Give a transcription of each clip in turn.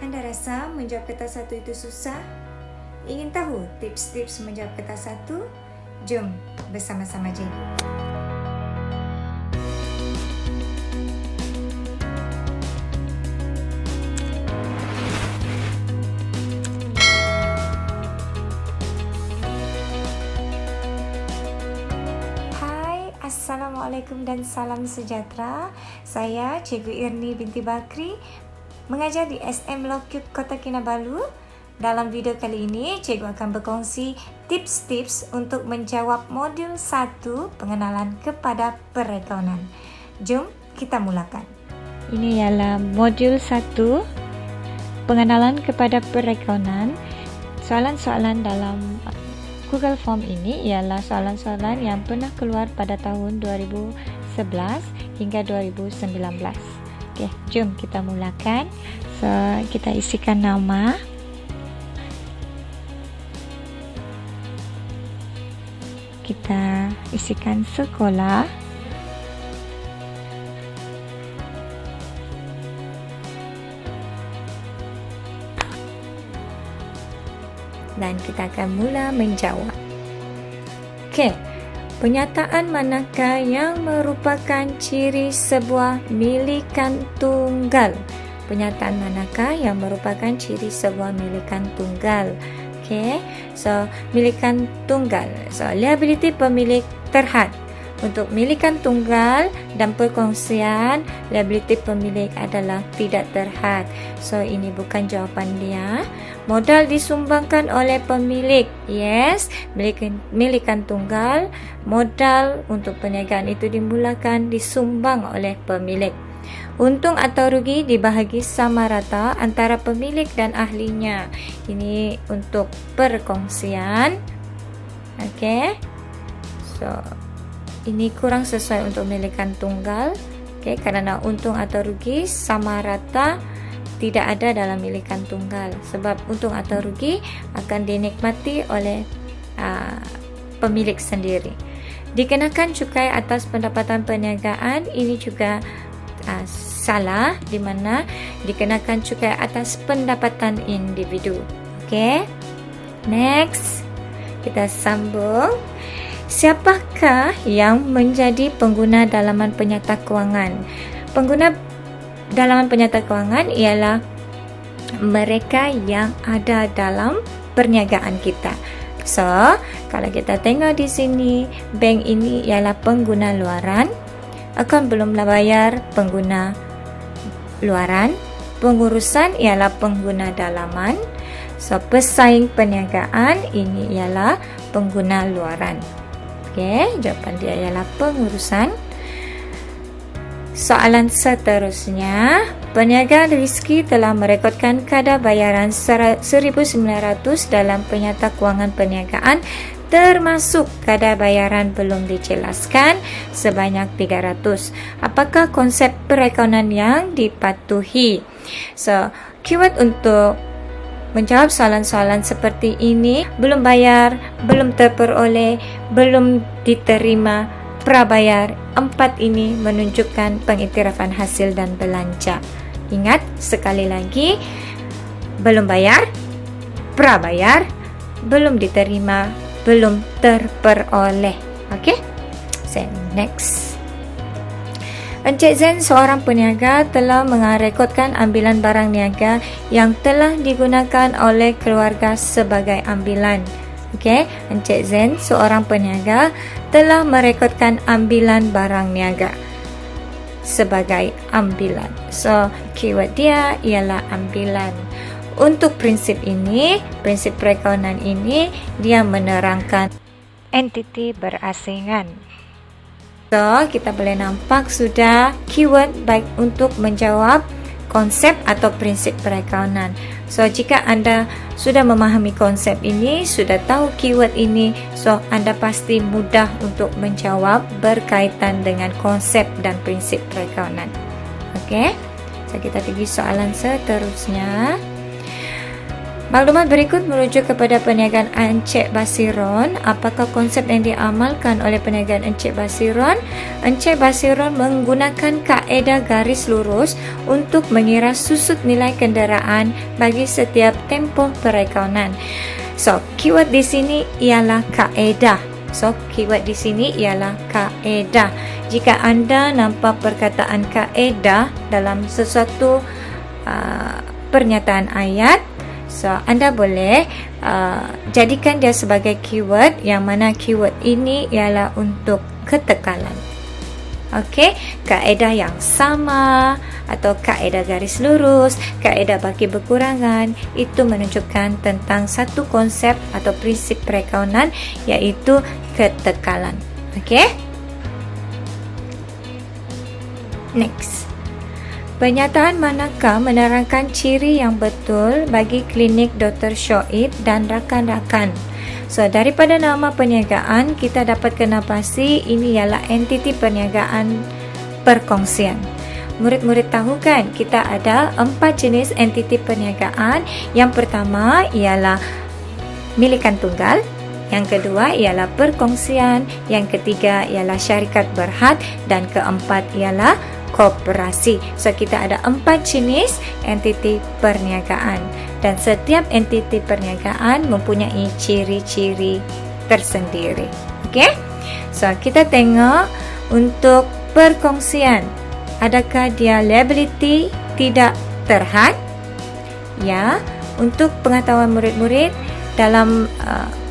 Anda rasa menjawab kata satu itu susah? Ingin tahu tips-tips menjawab kata satu? Jom bersama-sama cikgu. Assalamualaikum dan salam sejahtera. Saya Cikgu Irni binti Bakri, mengajar di SM Lokyuk Kota Kinabalu. Dalam video kali ini, Cikgu akan berkongsi tips-tips untuk menjawab modul 1 pengenalan kepada perekonomian. Jom kita mulakan. Ini ialah modul 1 pengenalan kepada perekonomian. Soalan-soalan dalam Google Form ini ialah soalan-soalan yang pernah keluar pada tahun 2011 hingga 2019. Okey, jom kita mulakan. So, kita isikan nama. Kita isikan sekolah. Dan kita akan mula menjawab. Okey, pernyataan manakah yang merupakan ciri sebuah milikan tunggal? Pernyataan manakah yang merupakan ciri sebuah milikan tunggal? Okey, so milikan tunggal. So liability pemilik terhad. Untuk milikan tunggal dan perkongsian, liability pemilik adalah tidak terhad. So ini bukan jawapan dia. Modal disumbangkan oleh pemilik. Yes, milikan tunggal, modal untuk perniagaan itu dimulakan disumbang oleh pemilik. Untung atau rugi dibahagi sama rata antara pemilik dan ahlinya. Ini untuk perkongsian. Okey. So ini kurang sesuai untuk milikan tunggal. Okey, kerana untung atau rugi sama rata tidak ada dalam milikan tunggal, sebab untung atau rugi akan dinikmati oleh pemilik sendiri. Dikenakan cukai atas pendapatan perniagaan, ini juga salah, di mana dikenakan cukai atas pendapatan individu. Okey, next kita sambung. Siapakah yang menjadi pengguna dalaman penyata kewangan? Pengguna dalaman penyata kewangan ialah mereka yang ada dalam perniagaan kita. So, kalau kita tengok di sini, bank ini ialah pengguna luaran, akaun belum bayar pengguna luaran, pengurusan ialah pengguna dalaman. So, pesaing perniagaan ini ialah pengguna luaran. Okey, jawapan dia ialah pengurusan. Soalan seterusnya, peniaga Rizki telah merekodkan kadar bayaran 1,900 dalam penyata kewangan perniagaan, termasuk kadar bayaran belum dijelaskan sebanyak 300. Apakah konsep perekonomian yang dipatuhi? So, keyword untuk menjawab soalan-soalan seperti ini: belum bayar, belum terperoleh, belum diterima, prabayar. 4 ini menunjukkan pengiktirafan hasil dan belanja. Ingat sekali lagi, belum bayar, prabayar, belum diterima, belum terperoleh. Okey? So, next. Encik Zen, seorang peniaga, telah merekodkan ambilan barang niaga yang telah digunakan oleh keluarga sebagai ambilan. Okey, Encik Zen, seorang peniaga, telah merekodkan ambilan barang niaga sebagai ambilan. So, keyword dia ialah ambilan. Untuk prinsip ini, prinsip perekonomian ini, dia menerangkan entiti berasingan. So, kita boleh nampak sudah keyword baik untuk menjawab konsep atau prinsip perekonomian. So, jika anda sudah memahami konsep ini, sudah tahu keyword ini, so anda pasti mudah untuk menjawab berkaitan dengan konsep dan prinsip perekonomian. Okey, so kita pergi soalan seterusnya. Maklumat berikut merujuk kepada perniagaan Encik Basiron. Apakah konsep yang diamalkan oleh perniagaan Encik Basiron? Encik Basiron menggunakan kaedah garis lurus untuk mengira susut nilai kenderaan bagi setiap tempoh perakaunan. So, keyword di sini ialah kaedah. Jika anda nampak perkataan kaedah dalam sesuatu pernyataan ayat, so anda boleh jadikan dia sebagai keyword, yang mana keyword ini ialah untuk ketekalan. Okey, kaedah yang sama atau kaedah garis lurus, kaedah bagi berkurangan, itu menunjukkan tentang satu konsep atau prinsip perakaunan, iaitu ketekalan. Okey. Next. Pernyataan manakah menerangkan ciri yang betul bagi klinik Dr. Shoaib dan rakan-rakan? So, daripada nama perniagaan, kita dapat kena pasti ini ialah entiti perniagaan perkongsian. Murid-murid tahu kan, kita ada 4 jenis entiti perniagaan. Yang pertama ialah milikan tunggal, yang kedua ialah perkongsian, yang ketiga ialah syarikat berhad, dan keempat ialah koperasi. So, kita ada 4 jenis entiti perniagaan, dan setiap entiti perniagaan mempunyai ciri-ciri tersendiri. Okey? So, kita tengok untuk perkongsian. Adakah dia liability tidak terhad? Ya, untuk pengetahuan murid-murid, dalam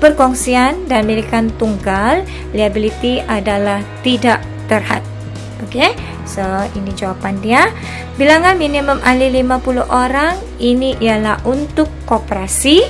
perkongsian dan milikan tunggal, liability adalah tidak terhad. Okey, so ini jawapan dia. Bilangan minimum ahli 50 orang, ini ialah untuk koperasi.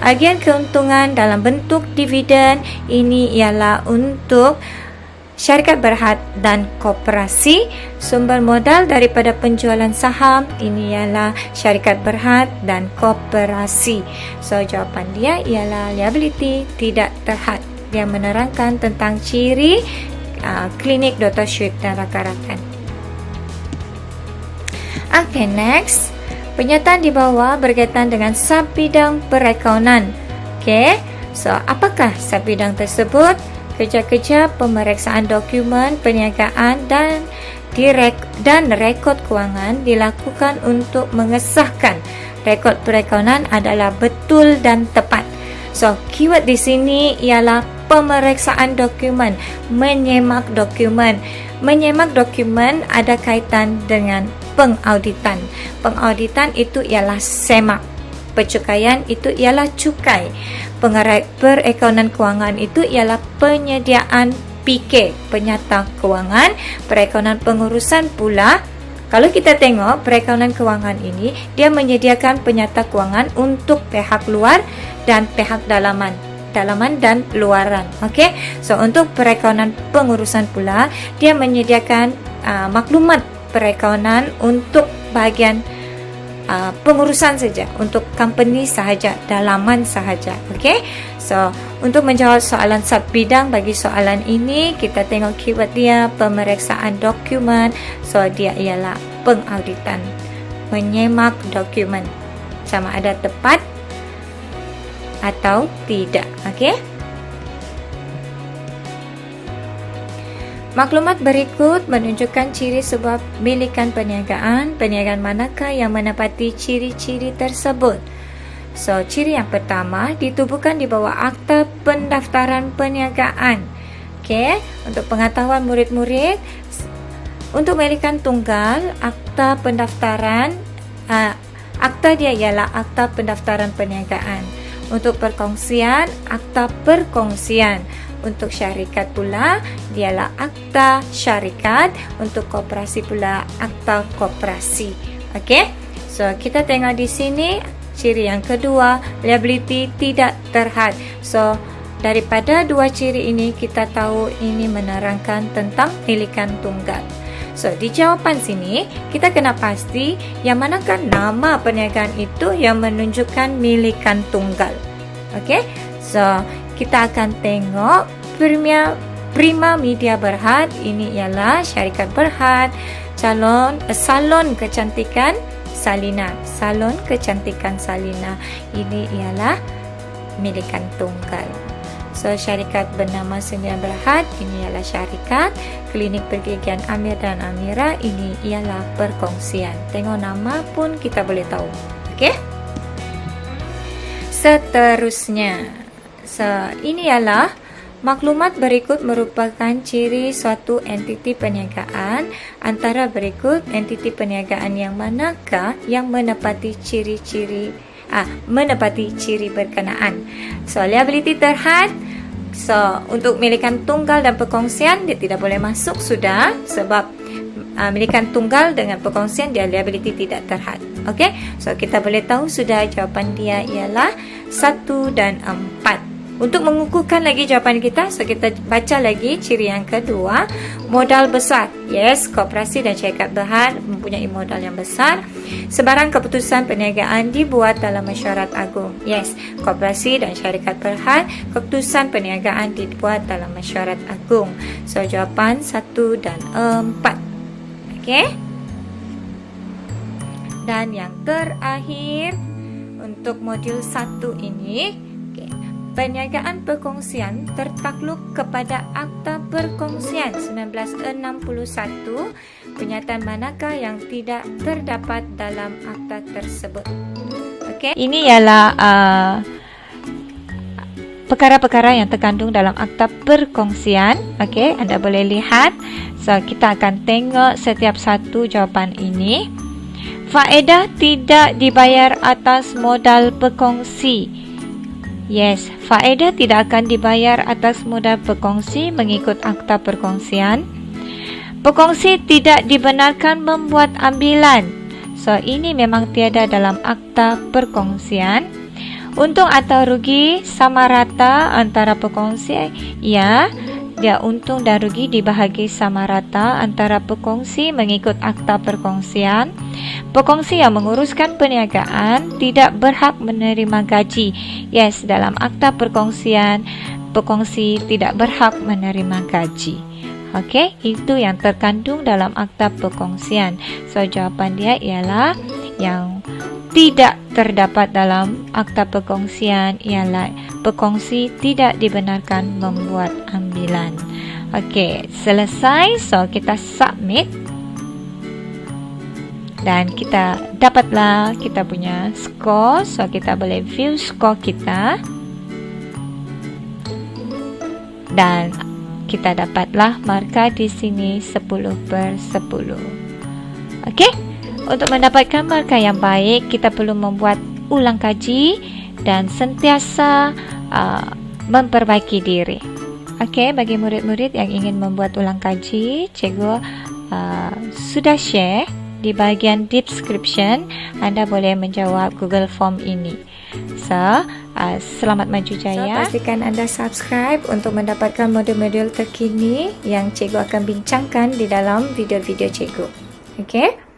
Agian keuntungan dalam bentuk dividen, ini ialah untuk syarikat berhad dan koperasi. Sumber modal daripada penjualan saham, ini ialah syarikat berhad dan koperasi. So, jawapan dia ialah liability tidak terhad. Dia menerangkan tentang ciri klinik Dr. Shoaib dan rakan-rakan. Okay, next. Pernyataan di bawah berkaitan dengan sub-bidang perakaunan. Okay, so apakah sub-bidang tersebut? Kerja-kerja pemeriksaan dokumen perniagaan dan rekod kewangan dilakukan untuk mengesahkan rekod perakaunan adalah betul dan tepat. So, keyword di sini ialah pemeriksaan dokumen, menyemak dokumen. Menyemak dokumen ada kaitan dengan pengauditan. Pengauditan itu ialah semak. Pencukaian itu ialah cukai. Perakaunan kewangan itu ialah penyediaan PK, penyata kewangan. Perakaunan pengurusan pula, kalau kita tengok perakaunan kewangan ini, dia menyediakan penyata kewangan untuk pihak luar dan pihak dalaman dan luaran. Okey, so untuk perakaunan pengurusan pula, dia menyediakan maklumat perakaunan untuk bahagian pengurusan saja, untuk company sahaja, dalaman sahaja. Okey, so untuk menjawab soalan sub bidang bagi soalan ini, kita tengok keyword dia pemeriksaan dokumen. So, dia ialah pengauditan, menyemak dokumen, sama ada tepat atau tidak. Okey. Maklumat berikut menunjukkan ciri sebuah milikan perniagaan. Perniagaan manakah yang menepati ciri-ciri tersebut? So, ciri yang pertama ditubuhkan di bawah akta pendaftaran perniagaan. Okey, untuk pengetahuan murid-murid, untuk milikan tunggal, akta pendaftaran, akta dia ialah akta pendaftaran perniagaan. Untuk perkongsian, akta perkongsian. Untuk syarikat pula, dialah akta syarikat. Untuk koperasi pula, akta koperasi. Okey, so kita tengok di sini ciri yang kedua, liability tidak terhad. So, daripada dua ciri ini, kita tahu ini menerangkan tentang milikan tunggal. So, di jawapan sini, kita kena pasti yang manakah nama perniagaan itu yang menunjukkan milikan tunggal. Okey, so kita akan tengok Prima Media Berhad. Ini ialah syarikat berhad, salon kecantikan Salina, Salon Kecantikan Salina. Ini ialah milikan tunggal. So, syarikat bernama Sembilan Berhad, ini ialah syarikat. Klinik Pergigian Amir dan Amira, ini ialah perkongsian. Tengok nama pun kita boleh tahu. Okey? Seterusnya, ini ialah maklumat berikut merupakan ciri suatu entiti perniagaan. Antara berikut entiti perniagaan yang manakah yang menepati ciri-ciri berkenaan. So, liability terhad. So, untuk milikan tunggal dan perkongsian dia tidak boleh masuk sudah, sebab milikan tunggal dengan perkongsian dia liability tidak terhad. Okey, so kita boleh tahu sudah jawapan dia ialah 1 dan 4. Untuk mengukuhkan lagi jawapan kita, so kita baca lagi ciri yang kedua, modal besar. Yes, koperasi dan syarikat berhad mempunyai modal yang besar. Sebarang keputusan perniagaan dibuat dalam mesyuarat agung. Yes, koperasi dan syarikat berhad, keputusan perniagaan dibuat dalam mesyuarat agung. So, jawapan 1 dan 4. Okey. Dan yang terakhir untuk modul 1 ini, perniagaan perkongsian tertakluk kepada Akta Perkongsian 1961. Pernyataan manakah yang tidak terdapat dalam akta tersebut? Okey. Ini ialah perkara-perkara yang terkandung dalam Akta Perkongsian. Okey, anda boleh lihat. So, kita akan tengok setiap satu jawapan ini. Faedah tidak dibayar atas modal berkongsi. Yes, faedah tidak akan dibayar atas modal berkongsi mengikut Akta Perkongsian. Berkongsi tidak dibenarkan membuat ambilan. So, ini memang tiada dalam Akta Perkongsian. Untung atau rugi sama rata antara perkongsi. Ya, dia untung dan rugi dibahagi sama rata antara perkongsi mengikut Akta Perkongsian. Perkongsi yang menguruskan perniagaan tidak berhak menerima gaji. Yes, dalam Akta Perkongsian, perkongsi tidak berhak menerima gaji. Okey, itu yang terkandung dalam Akta Perkongsian. So, jawapan dia ialah yang tidak terdapat dalam Akta Perkongsian ialah perkongsi tidak dibenarkan membuat ambilan. Okey, selesai. So, kita submit. Dan kita dapatlah kita punya skor. So, kita boleh view skor kita. Dan kita dapatlah markah di sini 10/10. Okey. Untuk mendapatkan markah yang baik, kita perlu membuat ulang kaji dan sentiasa memperbaiki diri. Okey, bagi murid-murid yang ingin membuat ulang kaji, cikgu sudah share di bahagian description. Anda boleh menjawab Google Form ini. So, selamat maju jaya. So, pastikan anda subscribe untuk mendapatkan modul-modul terkini yang cikgu akan bincangkan di dalam video-video cikgu. Okey?